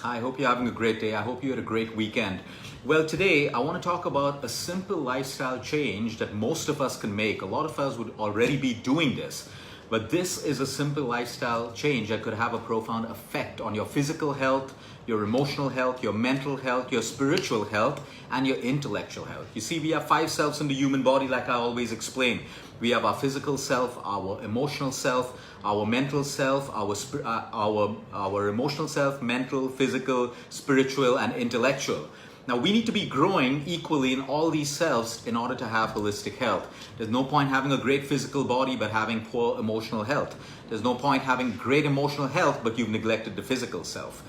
I hope you're having a great day. I hope you had a great weekend. Well, today I want to talk about a simple lifestyle change that most of us can make. A lot of us would already be doing this, but this is a simple lifestyle change that could have a profound effect on your physical health, your emotional health, your mental health, your spiritual health, and your intellectual health. You see, we have 5 selves in the human body, like I always explain. We have our physical self, our emotional self, our mental self, our emotional self, mental, physical, spiritual, and intellectual. Now, we need to be growing equally in all these selves in order to have holistic health. There's no point having a great physical body but having poor emotional health. There's no point having great emotional health but you've neglected the physical self.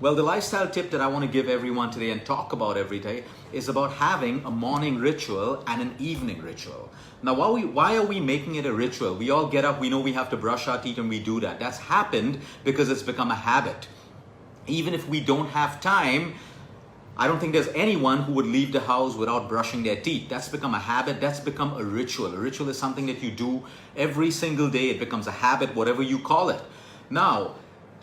Well, the lifestyle tip that I want to give everyone today and talk about every day is about having a morning ritual and an evening ritual. Now, why are we making it a ritual? We all get up, we know we have to brush our teeth, and we do that. That's happened because it's become a habit. Even if we don't have time, I don't think there's anyone who would leave the house without brushing their teeth. That's become a habit. That's become a ritual. A ritual is something that you do every single day. It becomes a habit, whatever you call it. Now,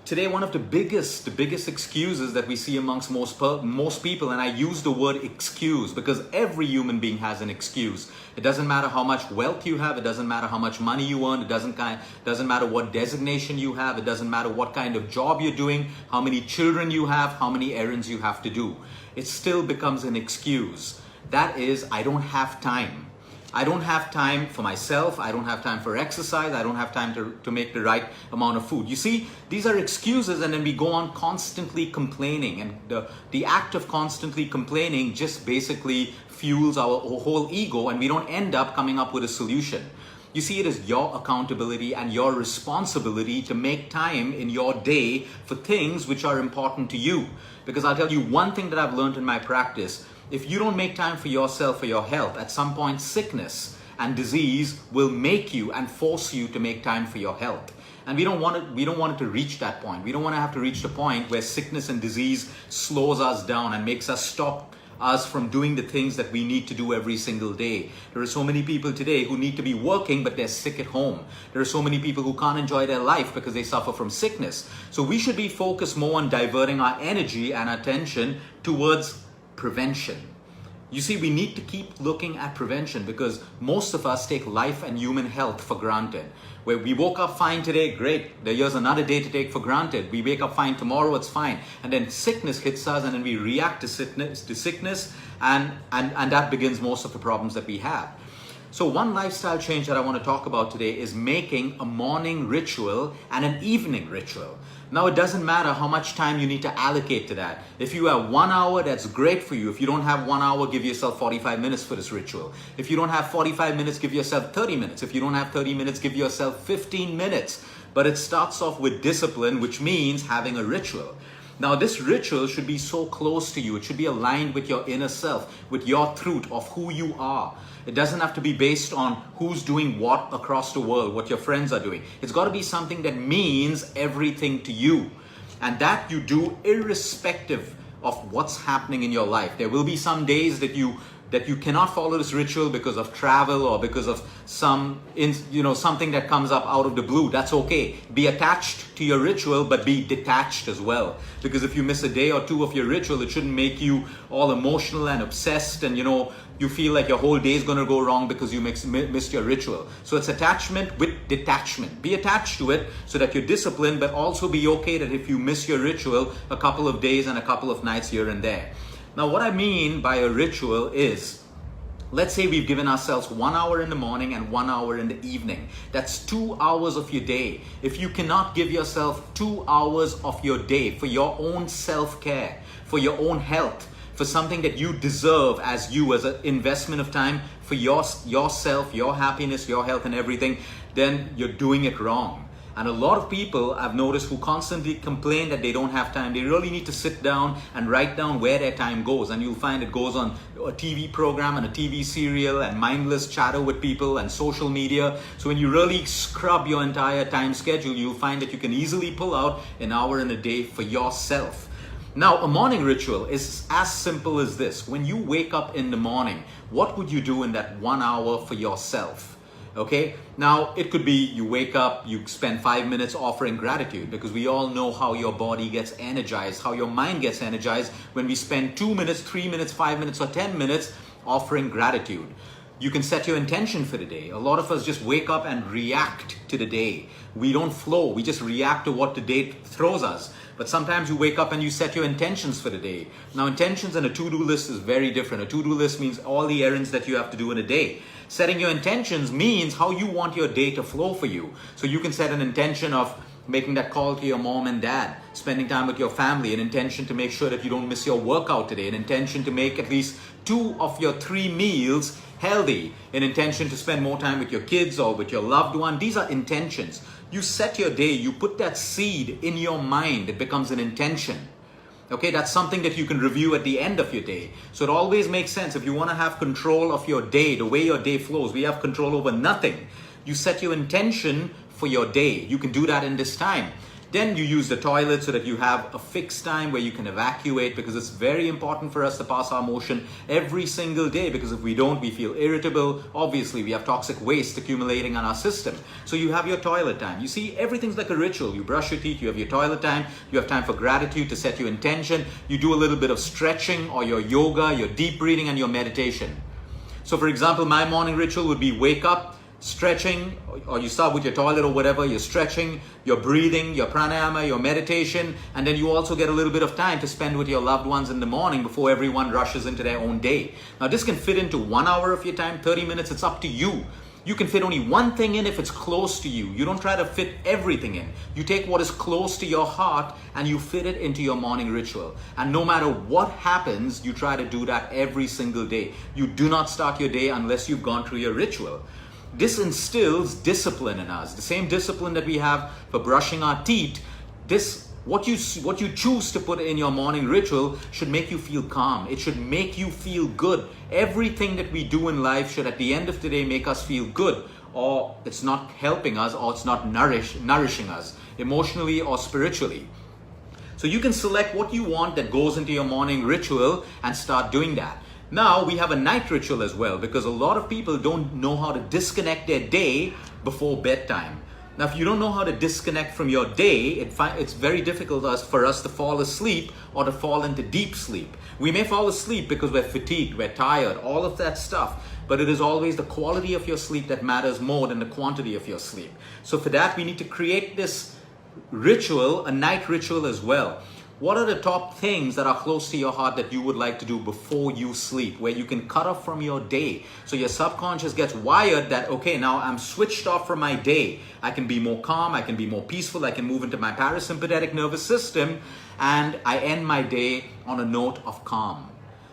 today, one of the biggest excuses that we see amongst most people, and I use the word excuse because every human being has an excuse. It doesn't matter how much wealth you have. It doesn't matter how much money you earn. It doesn't matter what designation you have. It doesn't matter what kind of job you're doing, how many children you have, how many errands you have to do. It still becomes an excuse. That is, I don't have time. I don't have time for myself. I don't have time for exercise. I don't have time to make the right amount of food. You see, these are excuses, and then we go on constantly complaining. And the act of constantly complaining just basically fuels our whole ego, and we don't end up coming up with a solution. You see, it is your accountability and your responsibility to make time in your day for things which are important to you. Because I'll tell you one thing that I've learned in my practice. If you don't make time for yourself, for your health, at some point sickness and disease will make you and force you to make time for your health. And we don't want it to reach that point. We don't want to have to reach the point where sickness and disease slows us down and makes us stop us from doing the things that we need to do every single day. There are so many people today who need to be working, but they're sick at home. There are so many people who can't enjoy their life because they suffer from sickness. So we should be focused more on diverting our energy and attention towards prevention. You see, we need to keep looking at prevention because most of us take life and human health for granted. Where we woke up fine today, great. Here's another day to take for granted. We wake up fine tomorrow, it's fine. And then sickness hits us, and then we react to sickness, and that begins most of the problems that we have. So one lifestyle change that I want to talk about today is making a morning ritual and an evening ritual. Now, it doesn't matter how much time you need to allocate to that. If you have 1 hour, that's great for you. If you don't have 1 hour, give yourself 45 minutes for this ritual. If you don't have 45 minutes, give yourself 30 minutes. If you don't have 30 minutes, give yourself 15 minutes. But it starts off with discipline, which means having a ritual. Now, this ritual should be so close to you. It should be aligned with your inner self, with your truth of who you are. It doesn't have to be based on who's doing what across the world, what your friends are doing. It's got to be something that means everything to you. And that you do irrespective of what's happening in your life. There will be some days that you cannot follow this ritual because of travel or because of something that comes up out of the blue. That's okay. Be attached to your ritual, but be detached as well. Because if you miss a day or two of your ritual, it shouldn't make you all emotional and obsessed and you feel like your whole day is going to go wrong because you missed your ritual. So it's attachment with detachment. Be attached to it so that you're disciplined, but also be okay that if you miss your ritual a couple of days and a couple of nights here and there. Now, what I mean by a ritual is, let's say we've given ourselves 1 hour in the morning and 1 hour in the evening. That's 2 hours of your day. If you cannot give yourself 2 hours of your day for your own self-care, for your own health, for something that you deserve as an investment of time for yourself, your happiness, your health and everything, then you're doing it wrong. And a lot of people I've noticed who constantly complain that they don't have time, they really need to sit down and write down where their time goes. And you'll find it goes on a TV program and a TV serial and mindless chatter with people and social media. So when you really scrub your entire time schedule, you'll find that you can easily pull out an hour in a day for yourself. Now, a morning ritual is as simple as this. When you wake up in the morning, what would you do in that 1 hour for yourself? Okay, now it could be you wake up, you spend 5 minutes offering gratitude, because we all know how your body gets energized, how your mind gets energized when we spend 2 minutes, 3 minutes, 5 minutes, or 10 minutes offering gratitude. You can set your intention for the day. A lot of us just wake up and react to the day. We don't flow, we just react to what the day throws us. But sometimes you wake up and you set your intentions for the day. Now, intentions and a to-do list is very different. A to-do list means all the errands that you have to do in a day. Setting your intentions means how you want your day to flow for you. So you can set an intention of making that call to your mom and dad, spending time with your family, an intention to make sure that you don't miss your workout today, an intention to make at least 2 of your 3 meals healthy, an intention to spend more time with your kids or with your loved one. These are intentions. You set your day, you put that seed in your mind, it becomes an intention. Okay, that's something that you can review at the end of your day. So it always makes sense. If you want to have control of your day, the way your day flows, we have control over nothing. You set your intention for your day. You can do that in this time. Then you use the toilet so that you have a fixed time where you can evacuate, because it's very important for us to pass our motion every single day, because if we don't, we feel irritable. Obviously, we have toxic waste accumulating on our system. So you have your toilet time. You see, everything's like a ritual. You brush your teeth, you have your toilet time, you have time for gratitude to set your intention. You do a little bit of stretching or your yoga, your deep breathing, and your meditation. So for example, my morning ritual would be wake up, stretching, or you start with your toilet or whatever, you're stretching, you're breathing, your pranayama, your meditation, and then you also get a little bit of time to spend with your loved ones in the morning before everyone rushes into their own day. Now this can fit into 1 hour of your time, 30 minutes, it's up to you. You can fit only one thing in if it's close to you. You don't try to fit everything in. You take what is close to your heart and you fit it into your morning ritual. And no matter what happens, you try to do that every single day. You do not start your day unless you've gone through your ritual. This instills discipline in us. The same discipline that we have for brushing our teeth. What you choose to put in your morning ritual should make you feel calm. It should make you feel good. Everything that we do in life should at the end of the day make us feel good, or it's not helping us, or it's not nourishing us emotionally or spiritually. So you can select what you want that goes into your morning ritual and start doing that. Now we have a night ritual as well, because a lot of people don't know how to disconnect their day before bedtime. Now, if you don't know how to disconnect from your day, it's very difficult for us to fall asleep or to fall into deep sleep. We may fall asleep because we're fatigued, we're tired, all of that stuff. But it is always the quality of your sleep that matters more than the quantity of your sleep. So for that, we need to create this ritual, a night ritual as well. What are the top things that are close to your heart that you would like to do before you sleep, where you can cut off from your day? So your subconscious gets wired that, okay, now I'm switched off from my day. I can be more calm, I can be more peaceful, I can move into my parasympathetic nervous system, and I end my day on a note of calm.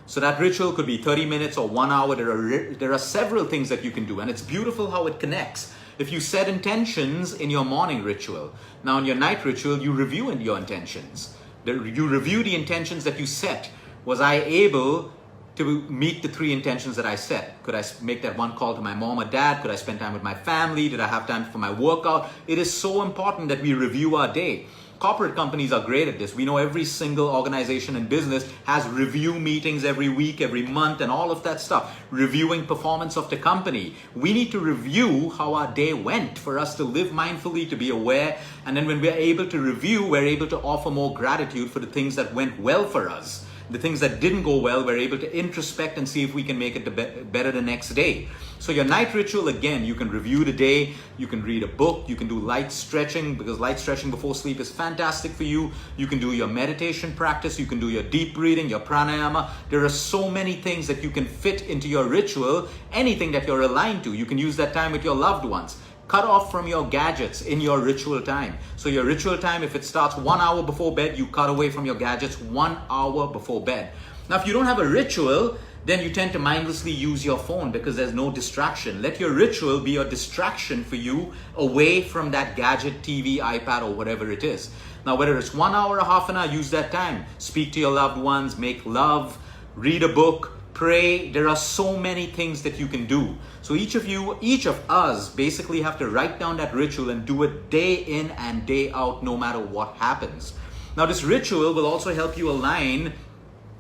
So that ritual could be 30 minutes or 1 hour. There are several things that you can do, and it's beautiful how it connects. If you set intentions in your morning ritual, now in your night ritual, you review your intentions. You review the intentions that you set. Was I able to meet the 3 intentions that I set? Could I make that one call to my mom or dad? Could I spend time with my family? Did I have time for my workout? It is so important that we review our day. Corporate companies are great at this. We know every single organization and business has review meetings every week, every month, and all of that stuff. Reviewing performance of the company. We need to review how our day went for us to live mindfully, to be aware. And then when we're able to review, we're able to offer more gratitude for the things that went well for us. The things that didn't go well, we're able to introspect and see if we can make it better the next day. So your night ritual, again, you can review the day, you can read a book, you can do light stretching, because light stretching before sleep is fantastic for you. You can do your meditation practice, you can do your deep breathing, your pranayama. There are so many things that you can fit into your ritual, anything that you're aligned to. You can use that time with your loved ones. Cut off from your gadgets in your ritual time. So your ritual time, if it starts 1 hour before bed, you cut away from your gadgets 1 hour before bed. Now, if you don't have a ritual, then you tend to mindlessly use your phone because there's no distraction. Let your ritual be a distraction for you away from that gadget, TV, iPad, or whatever it is. Now, whether it's 1 hour or half an hour, use that time. Speak to your loved ones, make love, read a book, pray. There are so many things that you can do. So each of us basically have to write down that ritual and do it day in and day out, no matter what happens. Now this ritual will also help you align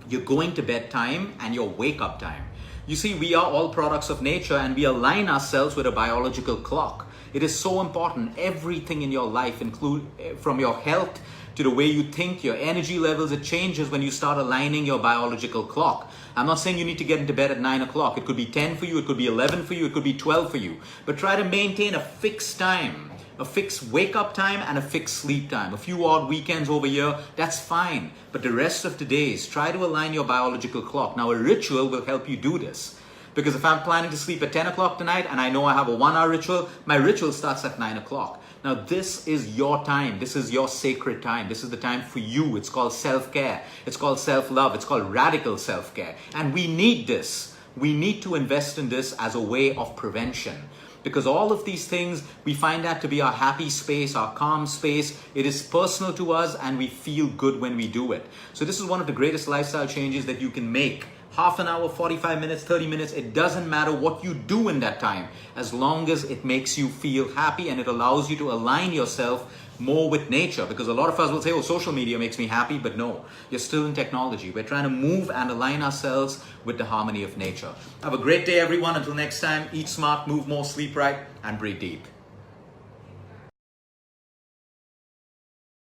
your going to bed time and your wake up time. You see, we are all products of nature and we align ourselves with a biological clock. It is so important. Everything in your life, from your health to the way you think, your energy levels, it changes when you start aligning your biological clock. I'm not saying you need to get into bed at 9 o'clock. It could be 10 for you, it could be 11 for you, it could be 12 for you. But try to maintain a fixed time, a fixed wake up time and a fixed sleep time. A few odd weekends over here, that's fine. But the rest of the days, try to align your biological clock. Now a ritual will help you do this. Because if I'm planning to sleep at 10 o'clock tonight and I know I have a 1 hour ritual, my ritual starts at 9 o'clock. Now this is your time. This is your sacred time. This is the time for you. It's called self-care. It's called self-love. It's called radical self-care. And we need this. We need to invest in this as a way of prevention. Because all of these things, we find that to be our happy space, our calm space. It is personal to us and we feel good when we do it. So this is one of the greatest lifestyle changes that you can make. Half an hour, 45 minutes, 30 minutes, it doesn't matter what you do in that time, as long as it makes you feel happy and it allows you to align yourself more with nature. Because a lot of us will say, oh, social media makes me happy, but no, you're still in technology. We're trying to move and align ourselves with the harmony of nature. Have a great day, everyone. Until next time, eat smart, move more, sleep right, and breathe deep.